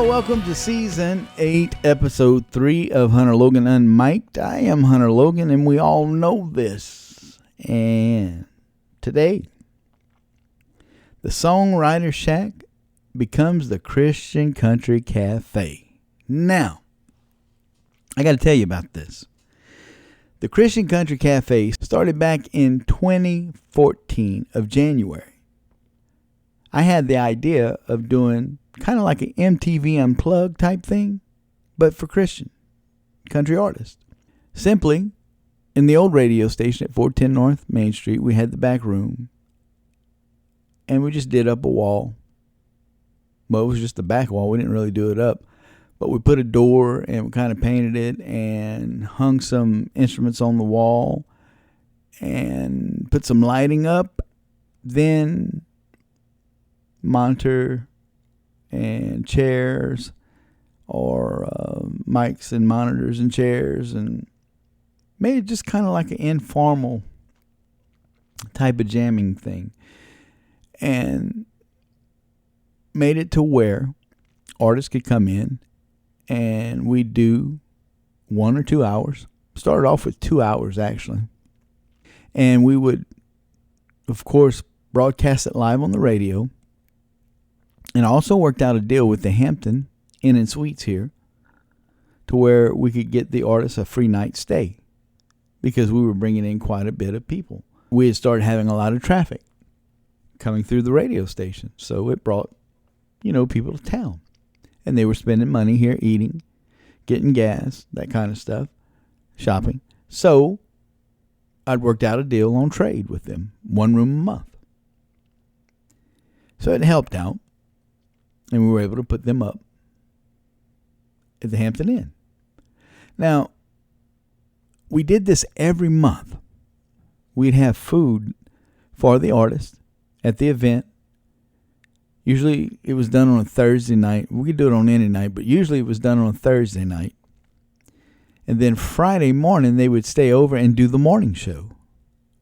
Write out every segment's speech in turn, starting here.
y'all. Welcome to Season 8, Episode 3 of Hunter Logan Unmiked. I am Hunter Logan, and we all know this. And today, the Songwriter Shack becomes the Christian Country Cafe. Now, I got to tell you about this. The Christian Country Cafe started back in 2014 of January. I had the idea of doing kind of like an MTV Unplugged type thing, but for Christian country artists. Simply, in the old radio station at 410 North Main Street, we had the back room, and we just did up a wall. Well, it was just the back wall. We didn't really do it up, but we put a door and we kind of painted it and hung some instruments on the wall and put some lighting up. Then monitor and chairs, or mics and monitors and chairs, and made it just kind of like an informal type of jamming thing, and made it to where artists could come in and we'd do 1 or 2 hours. Started off with 2 hours actually, and we would of course broadcast it live on the radio. And I also worked out a deal with the Hampton Inn and Suites here to where we could get the artists a free night stay because we were bringing in quite a bit of people. We had started having a lot of traffic coming through the radio station. So it brought, people to town. And they were spending money here, eating, getting gas, that kind of stuff, shopping. So I'd worked out a deal on trade with them, 1 room a month. So it helped out. And we were able to put them up at the Hampton Inn. Now, we did this every month. We'd have food for the artist at the event. Usually it was done on a Thursday night. We could do it on any night, but usually it was done on a Thursday night. And then Friday morning, they would stay over and do the morning show.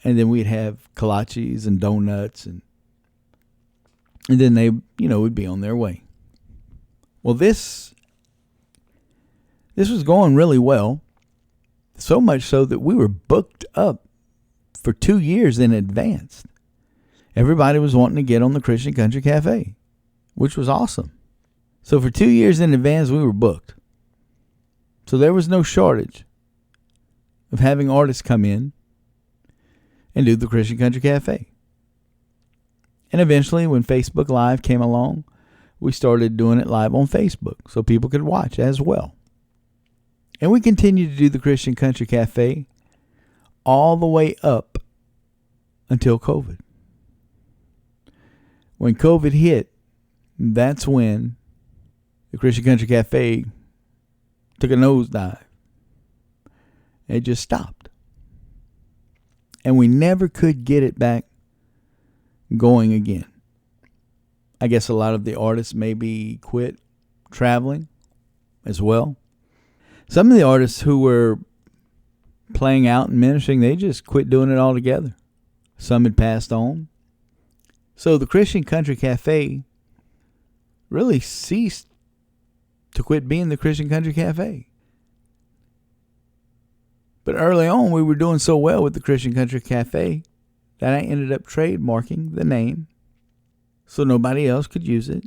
And then we'd have kolaches and donuts, and then they, would be on their way. Well, this was going really well, so much so that we were booked up for 2 years in advance. Everybody was wanting to get on the Christian Country Cafe, which was awesome. So for 2 years in advance, we were booked. So there was no shortage of having artists come in and do the Christian Country Cafe. And eventually, when Facebook Live came along, we started doing it live on Facebook so people could watch as well. And we continued to do the Christian Country Cafe all the way up until COVID. When COVID hit, that's when the Christian Country Cafe took a nosedive. It just stopped. And we never could get it back going again. I guess a lot of the artists maybe quit traveling as well. Some of the artists who were playing out and ministering, they just quit doing it altogether. Some had passed on. So the Christian Country Cafe really ceased to quit being the Christian Country Cafe. But early on, we were doing so well with the Christian Country Cafe that I ended up trademarking the name so nobody else could use it,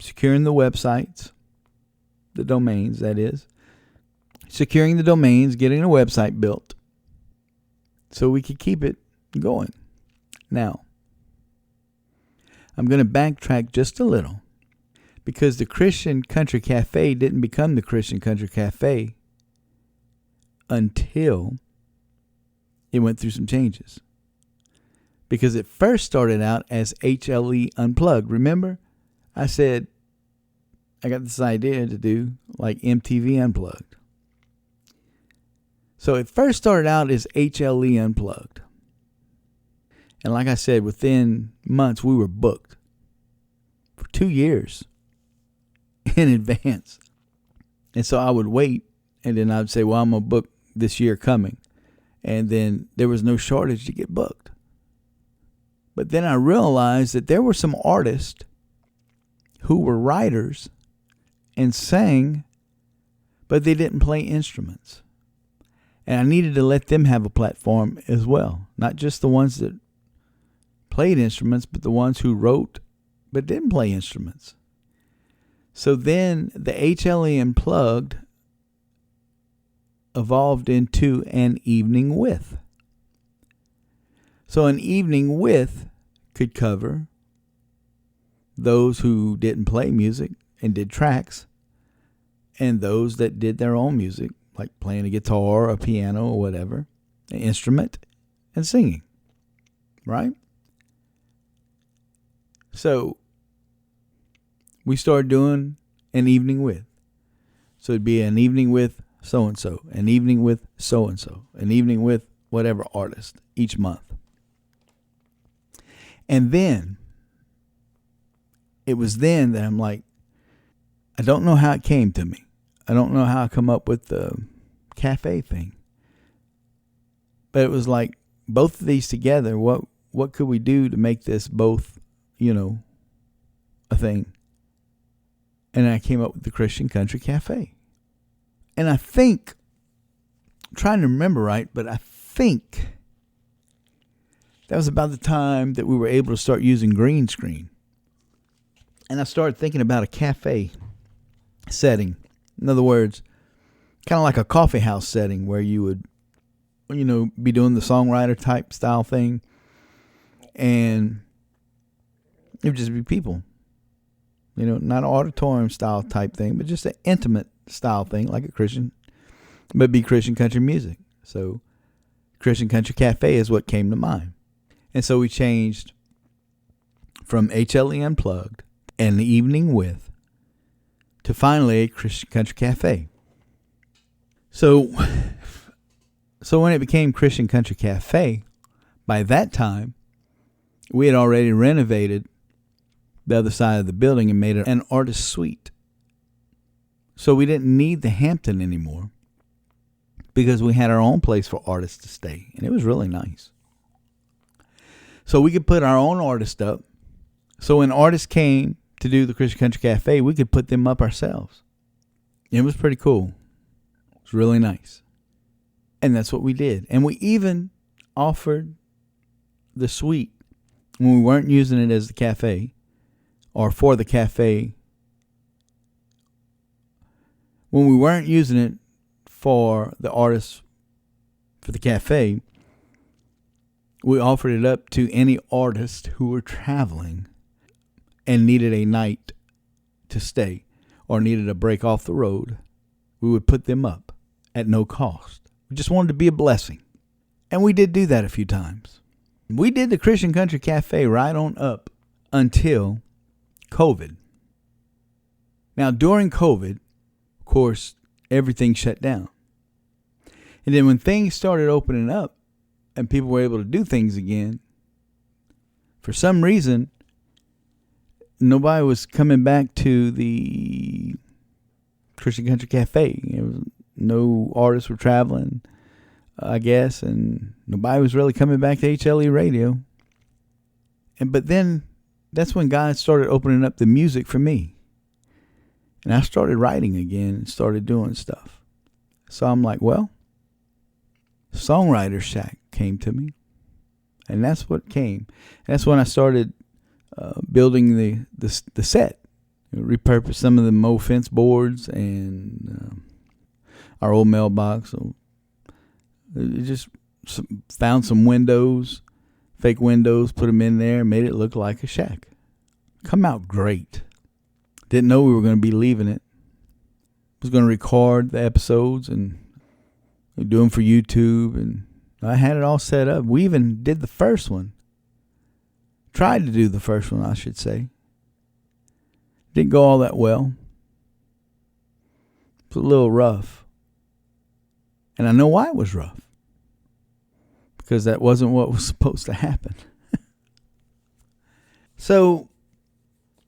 securing the websites, the domains, that is, securing the domains, getting a website built so we could keep it going. Now, I'm going to backtrack just a little because the Christian Country Cafe didn't become the Christian Country Cafe until it went through some changes. Because it first started out as HLE Unplugged. Remember, I said I got this idea to do like MTV Unplugged. So it first started out as HLE Unplugged. And like I said, within months we were booked for 2 years in advance. And so I would wait, and then I'd say, well, I'm going to book this year coming. And then there was no shortage to get booked. But then I realized that there were some artists who were writers and sang, but they didn't play instruments. And I needed to let them have a platform as well. Not just the ones that played instruments, but the ones who wrote but didn't play instruments. So then the HLE Unplugged evolved into an evening with. So an evening with could cover those who didn't play music and did tracks, and those that did their own music, like playing a guitar, a piano, or whatever, an instrument, and singing. Right? So we started doing an evening with. So it'd be an evening with so-and-so, an evening with so-and-so, an evening with whatever artist each month. And then, it was then that I'm like, I don't know how it came to me. I don't know how I come up with the cafe thing. But it was like, both of these together, what could we do to make this both, a thing? And I came up with the Christian Country Cafe. And I think, I'm trying to remember right, but I think that was about the time that we were able to start using green screen. And I started thinking about a cafe setting. In other words, kind of like a coffee house setting where you would, be doing the Songwriter type style thing. And it would just be people. Not an auditorium style type thing, but just an intimate style thing, like a Christian, but be Christian country music. So Christian Country Cafe is what came to mind. And so we changed from HLE Unplugged and the evening with to finally a Christian Country Cafe. So when it became Christian Country Cafe, by that time, we had already renovated the other side of the building and made it an artist suite. So we didn't need the Hampton anymore because we had our own place for artists to stay. And it was really nice. So we could put our own artists up. So when artists came to do the Christian Country Cafe, we could put them up ourselves. It was pretty cool. It was really nice. And that's what we did. And we even offered the suite when we weren't using it as the cafe or for the cafe. When we weren't using it for the artists for the cafe, we offered it up to any artist who were traveling and needed a night to stay or needed a break off the road. We would put them up at no cost. We just wanted to be a blessing. And we did do that a few times. We did the Christian Country Cafe right on up until COVID. Now, during COVID, of course, everything shut down. And then when things started opening up and people were able to do things again, for some reason, nobody was coming back to the Christian Country Cafe. No artists were traveling, I guess, and nobody was really coming back to HLE radio. But then that's when God started opening up the music for me. And I started writing again and started doing stuff. So I'm like, well, Songwriter Shack came to me. And that's what came. And that's when I started building the set. Repurposed some of the Mo fence boards and our old mailbox. So it just found some windows, fake windows, put them in there, made it look like a shack. Come out great. Didn't know we were going to be leaving it. Was going to record the episodes and do them for YouTube, and I had it all set up. We even did the first one. Tried to do the first one, I should say. Didn't go all that well. It was a little rough. And I know why it was rough. Because that wasn't what was supposed to happen. So,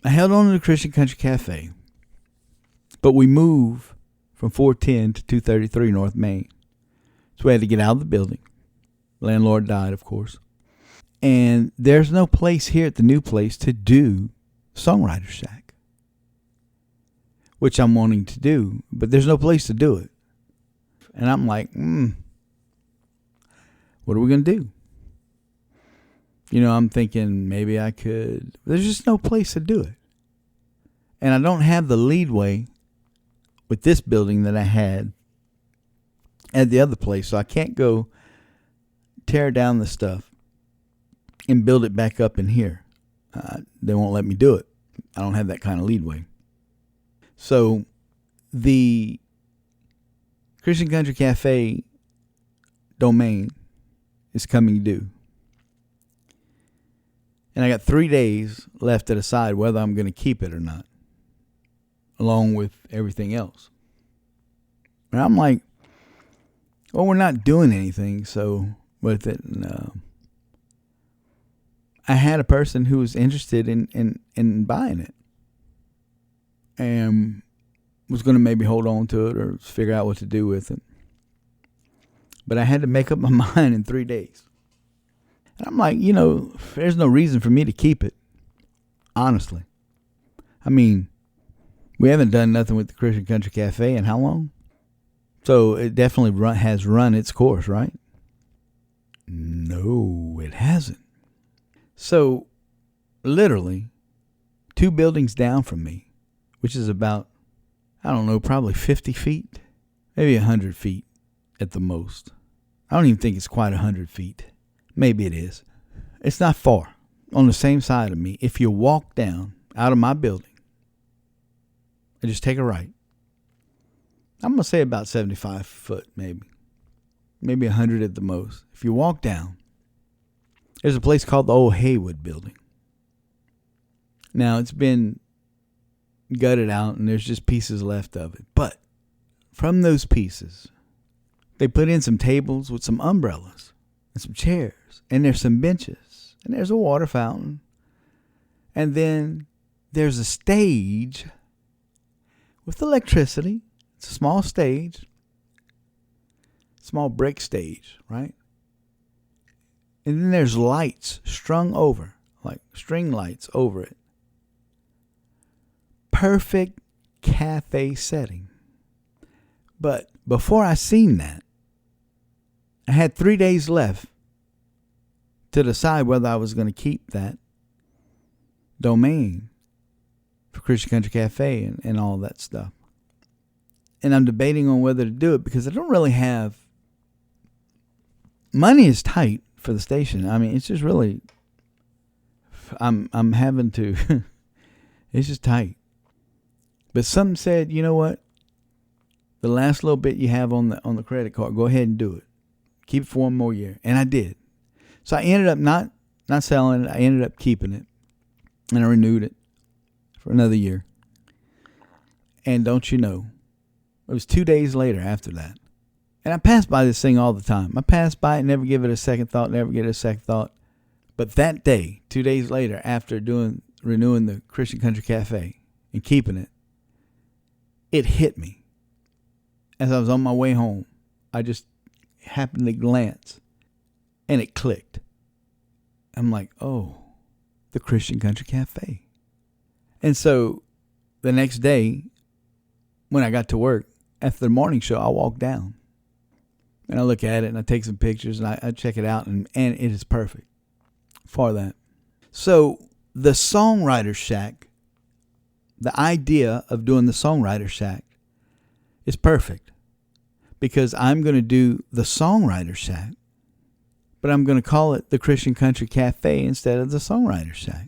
I held on to the Christian Country Cafe. But we moved from 410 to 233 North Main. So we had to get out of the building. Landlord died, of course. And there's no place here at the new place to do Songwriter Shack. which I'm wanting to do, but there's no place to do it. And I'm like, what are we going to do? I'm thinking maybe I could. There's just no place to do it. And I don't have the leadway with this building that I had at the other place. So I can't go tear down the stuff and build it back up in here. They won't let me do it. I don't have that kind of leadway. So the Christian Country Cafe domain is coming due. And I got 3 days left to decide whether I'm going to keep it or not, along with everything else. And I'm like, well, we're not doing anything so with it. And, I had a person who was interested in buying it and was going to maybe hold on to it or figure out what to do with it. But I had to make up my mind in 3 days. And I'm like, there's no reason for me to keep it, honestly. I mean, we haven't done nothing with the Christian Country Cafe in how long? So it definitely has run its course, right? No, it hasn't. So literally 2 buildings down from me, which is about, I don't know, probably 50 feet, maybe 100 feet at the most. I don't even think it's quite 100 feet. Maybe it is. It's not far. On the same side of me, if you walk down out of my building and just take a right, I'm going to say about 75 foot, maybe 100 at the most. If you walk down, there's a place called the old Haywood building. Now, it's been gutted out and there's just pieces left of it. But from those pieces, they put in some tables with some umbrellas and some chairs. And there's some benches. And there's a water fountain. And then there's a stage with electricity. It's a small stage. Small brick stage, right? And then there's lights strung over, like string lights over it. Perfect cafe setting. But before I seen that, I had 3 days left to decide whether I was going to keep that domain for Christian Country Cafe and all that stuff. And I'm debating on whether to do it because I don't really have... Money is tight for the station. I mean, it's just really... I'm having to... It's just tight. But something said, you know what? The last little bit you have on the credit card, go ahead and do it. Keep it for 1 more year. And I did. So I ended up not selling it. I ended up keeping it. And I renewed it for another year. And don't you know, it was 2 days later after that. And I pass by this thing all the time. I pass by it, never give it a second thought, never get a second thought. But that day, 2 days later, after renewing the Christian Country Cafe and keeping it, it hit me. As I was on my way home, I just happened to glance. And it clicked. I'm like, oh, the Christian Country Cafe. And so the next day, when I got to work, after the morning show, I walked down. And I look at it and I take some pictures and I check it out. And it is perfect for that. So the Songwriter Shack, the idea of doing the Songwriter Shack is perfect. Because I'm going to do the Songwriter Shack. But I'm going to call it the Christian Country Cafe instead of the Songwriter Shack.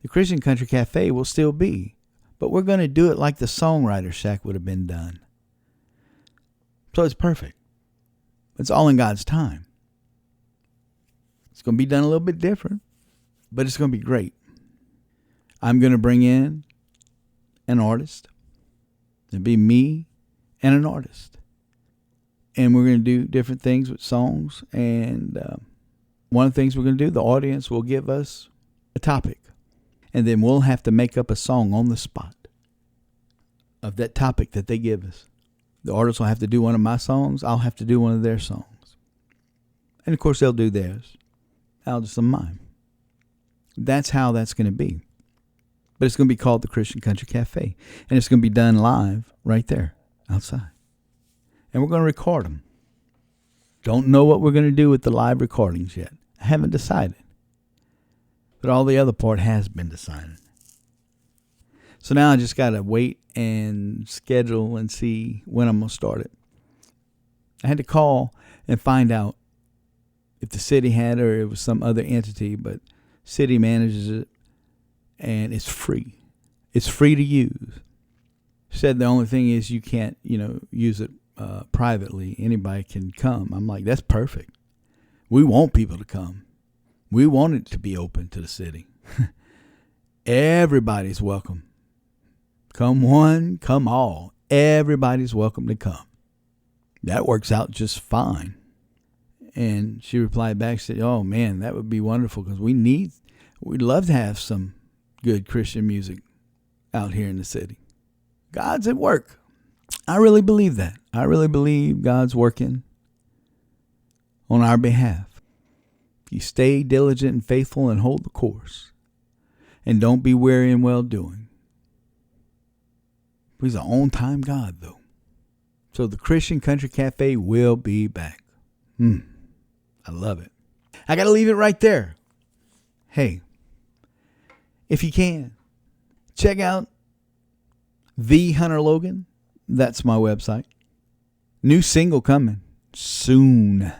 The Christian Country Cafe will still be, but we're going to do it like the Songwriter Shack would have been done. So it's perfect. It's all in God's time. It's going to be done a little bit different, but it's going to be great. I'm going to bring in an artist. It'll be me and an artist. And we're going to do different things with songs. And one of the things we're going to do, the audience will give us a topic. And then we'll have to make up a song on the spot of that topic that they give us. The artist will have to do one of my songs. I'll have to do one of their songs. And, of course, they'll do theirs. I'll do some of mine. That's how that's going to be. But it's going to be called the Christian Country Cafe. And it's going to be done live right there outside. And we're going to record them. Don't know what we're going to do with the live recordings yet. I haven't decided. But all the other part has been decided. So now I just got to wait and schedule and see when I'm going to start it. I had to call and find out if the city had or it was some other entity, but city manages it and it's free. It's free to use. Said the only thing is you can't, use it privately. Anybody can come. I'm like, that's perfect. We want people to come. We want it to be open to the city. Everybody's welcome. Come one, come all. Everybody's welcome to come. That works out just fine. And she replied back, said, oh man, that would be wonderful because we'd love to have some good Christian music out here in the city. God's at work. I really believe that. I really believe God's working on our behalf. If you stay diligent and faithful and hold the course and don't be weary in well-doing. He's an on-time God, though. So the Christian Country Cafe will be back. I love it. I got to leave it right there. Hey, if you can, check out The Hunter Logan. That's my website. New single coming soon.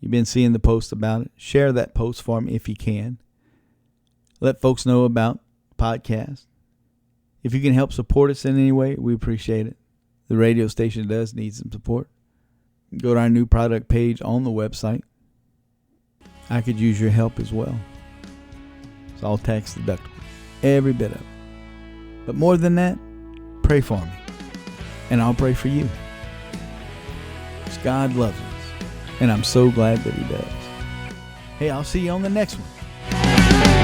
You've been seeing the post about it. Share that post for me if you can. Let folks know about podcast. If you can help support us in any way, we appreciate it. The radio station does need some support. Go to our new product page on the website. I could use your help as well. It's all tax deductible. Every bit of it. But more than that, pray for me. And I'll pray for you. Because God loves us. And I'm so glad that He does. Hey, I'll see you on the next one.